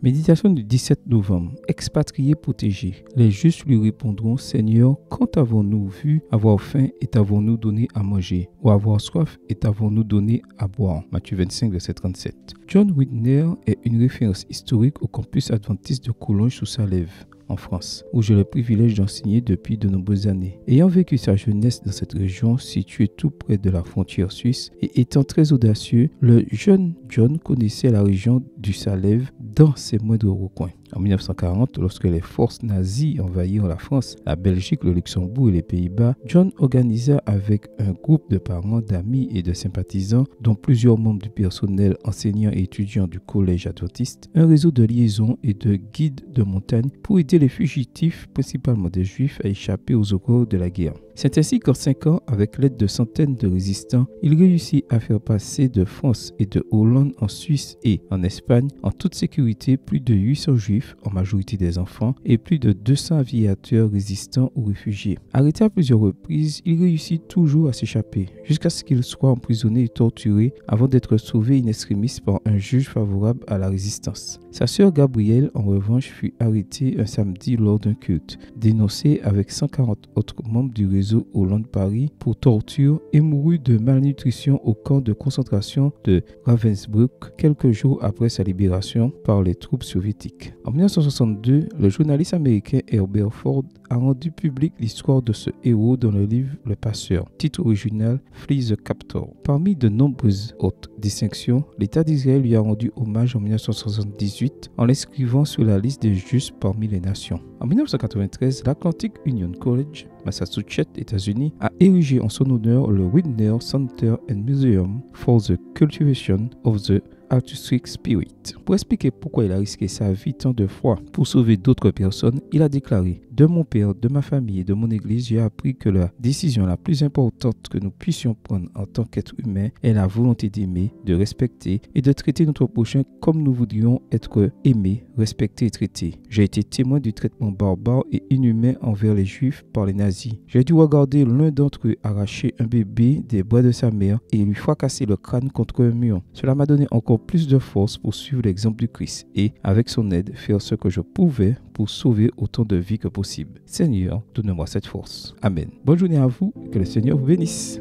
Méditation du 17 novembre. Expatriés protégés. Les justes lui répondront: Seigneur, quand avons-nous vu avoir faim et t'avons-nous donné à manger, ou avoir soif et t'avons-nous donné à boire? Matthieu 25, verset 37. John Whitner est une référence historique au campus adventiste de Collonges-sous-Salève, en France, où j'ai le privilège d'enseigner depuis de nombreuses années. Ayant vécu sa jeunesse dans cette région située tout près de la frontière suisse et étant très audacieux, le jeune John connaissait la région du Salève dans ses moindres recoins. En 1940, lorsque les forces nazies envahirent la France, la Belgique, le Luxembourg et les Pays-Bas, John organisa avec un groupe de parents, d'amis et de sympathisants, dont plusieurs membres du personnel, enseignants et étudiants du collège adventiste, un réseau de liaisons et de guides de montagne pour aider les fugitifs, principalement des Juifs, à échapper aux horreurs de la guerre. C'est ainsi qu'en 5 ans, avec l'aide de centaines de résistants, il réussit à faire passer de France et de Hollande en Suisse et en Espagne, en toute sécurité, plus de 800 Juifs, en majorité des enfants, et plus de 200 aviateurs résistants ou réfugiés. Arrêté à plusieurs reprises, il réussit toujours à s'échapper, jusqu'à ce qu'il soit emprisonné et torturé avant d'être sauvé in extremis par un juge favorable à la résistance. Sa sœur Gabrielle, en revanche, fut arrêtée un samedi lors d'un culte, dénoncée avec 140 autres membres du réseau Hollande-Paris pour torture et mourut de malnutrition au camp de concentration de Ravensbrück quelques jours après sa libération par les troupes soviétiques. En 1962, le journaliste américain Herbert Ford a rendu public l'histoire de ce héros dans le livre Le Passeur, titre original Flee the Captor. Parmi de nombreuses autres distinctions, l'État d'Israël lui a rendu hommage en 1978 en l'inscrivant sur la liste des justes parmi les nations. En 1993, l'Atlantic Union College, Massachusetts, États-Unis, a érigé en son honneur le Whitner Center and Museum for the Cultivation of the Artistic Spirit. Pour expliquer pourquoi il a risqué sa vie tant de fois pour sauver d'autres personnes, il a déclaré: de mon père, de ma famille et de mon église, j'ai appris que la décision la plus importante que nous puissions prendre en tant qu'être humain est la volonté d'aimer, de respecter et de traiter notre prochain comme nous voudrions être aimés, respectés et traités. J'ai été témoin du traitement barbare et inhumain envers les Juifs par les nazis. J'ai dû regarder l'un d'entre eux arracher un bébé des bras de sa mère et lui fracasser le crâne contre un mur. Cela m'a donné encore plus de force pour suivre l'exemple du Christ et, avec son aide, faire ce que je pouvais pour sauver autant de vies que possible. Seigneur, donne-moi cette force. Amen. Bonne journée à vous et que le Seigneur vous bénisse.